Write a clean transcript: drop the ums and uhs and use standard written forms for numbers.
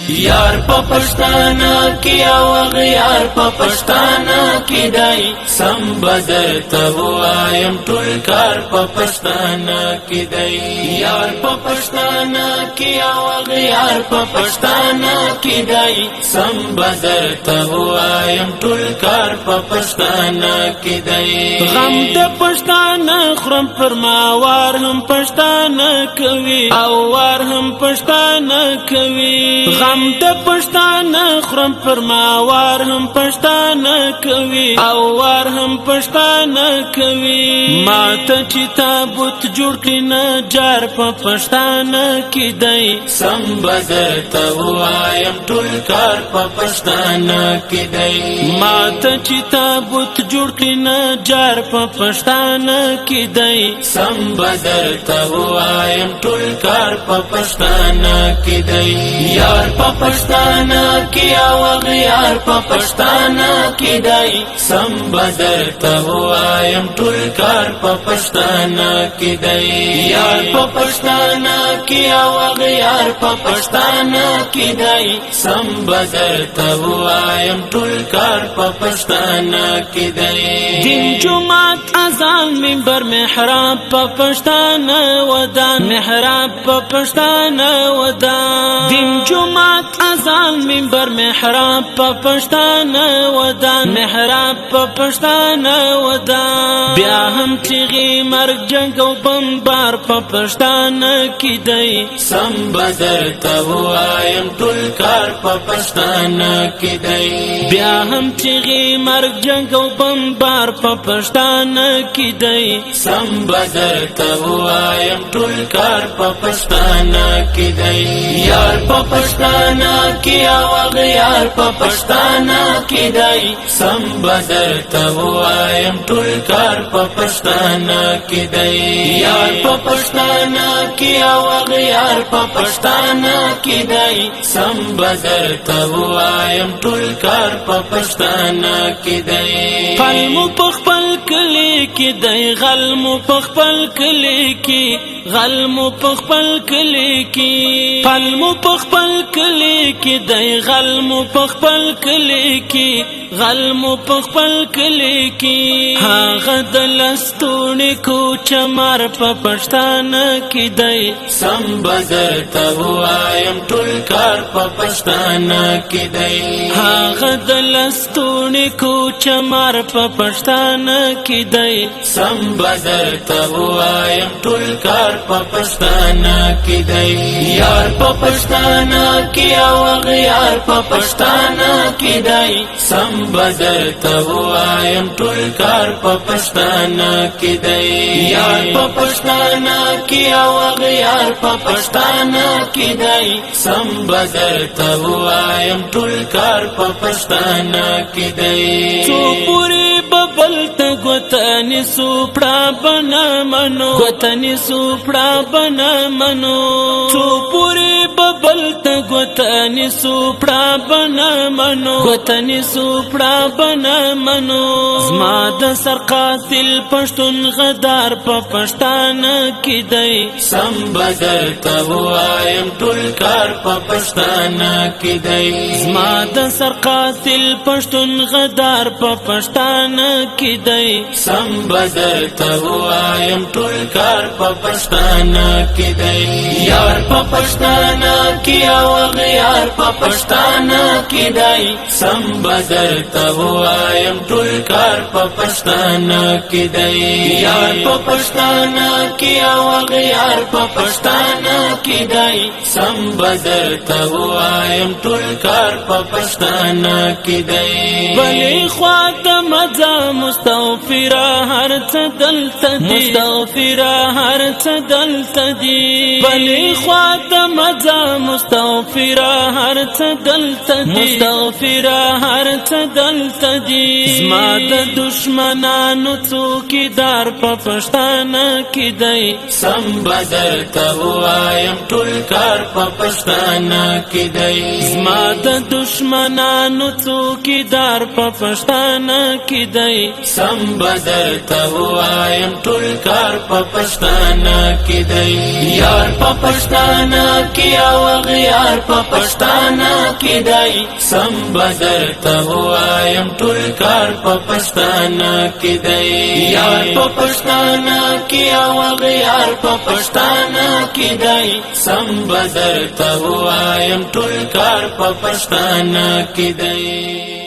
یار په پښتانه کې او غیار په پښتانه کې دی سم بدر ته وایم ټول کار په پښتانه کې دی یار په پښتانه کې او غیار په پښتانه کې دی سم بدر ته وایم ټول کار په پښتانه کې دی غم د پښتانه خرم پر ما وار هم پښتانه کوي او وار هم پښتانه کوي غم د پښتانه خرم پر ما وار هم پښتانه کوي او وار هم پښتانه کوي ما ته چې تابوت جوړ کړي نه جار په پښتانه کې دی سم بدر ته وایم ټول کار په پښتانه کې دی ما ته چې تابوت جوړ کړي نه جار په پښتانه کې دی سم بدر ته وایم ټول کار په پښتانه کې دی یار په پښتانه کې او غیار په پښتانه کې دی سم بدر ته وایم ټول کار په پښتانه کې دی یار په پښتانه کې او غیار په پښتانه کې دی سم بدر ته وایم ټول کار په پښتانه کې دی دین جمعات اذان منبر محراب په پښتانه ودان محراب په پښتانه ودان دین جمعات اذان منبر محراب په پښتانه ودان محراب په پښتانه ودان بیا هم چیغي مرګ جنگ او بمبار په پښتانه کې دی سم بدر ته وایم ټول کار په پښتانه کې دی بیا هم چیغي مرګ جنگ او بمبار په پښتانه کې دی سم بدر ته وایم ټول کار په پښتانه کې دی یار په پښتانه کې او غیار په پښتانه کې دی سم بدر ته وایم ټول کار په پښتانه کې دی یار په پښتانه کې او غیار په پښتانه کې دی سم بدر ته وایم ټول کار په پښتانه کې دی پلمو په خپل کلی کې دی غلمو په خپل کلی کې غلمو په خپل کلی کې پلمو په خپل کلی کې دی غلمو په خپل کلی کې غلمو په خپل کلی کې هغه د لستونې کوچمار په پښتانه کې دی سم بدر ته وایم ټول کار په پښتانه کې دی هغه د لستونې کوچمار په پښتانه کې دی سم بدر ته وایم ټول کار په پښتانه کې دی یار په پښتانه کې او غیار په پښتانه کې دی سم بدر ته وایم ټول کار په پښتانه کې دی یار په پښتانه کې او غیار په پښتانه کې دی سم بدر ته وایم ټول کار په پښتانه کې دی څو پوری ببل ته ګوتنی سوپړه بنا منو ګوتنی سوپړه بنا منو څو پوری ببل ته ګوتنی سوپړه بنا منو ګوتنی سوپړه بنا منو زما د سر قاتل پښتون غدار په پښتانه کې دی سم بدر ته وایم ټول کار په پښتانه کې دی زما د سر قاتل پښتون غدار په پښتانه کې دی سم بدر ته وایم ټول کار په پښتانه کې دی یار په پښتانه کې او غیار په پښتانه کې دی سم بدر ته وایم ټول کار په پښتانه کې دی یار په پښتانه کې او غیار په پښتانه کې دی سم بدر ته وایم ټول کار په پښتانه کې دی بلې خوا د مزه مستغفره هر څه دلته دی مستغفره هر څه دلته دی بلې خوا د مزه مستغفره هر څه دلته دی مستغفره هر څه دلته دی زما د دشمنانو څوکیدار په پښتانه کې دی سم بدر ته وایم ټول کار په پښتانه کې دی زما د دشمنانو څوکیدار په پښتانه کې دی سم بدر ته وایم ټول کار په پښتانه کې دی یار په پښتانه کې او غیار په پښتانه پښتانه کې دی سم بدر ته وایم ټول کار په پښتانه کې دی یار په پښتانه کې او غیار په پښتانه کې دی سم بدر ته وایم ټول کار په پښتانه کې دی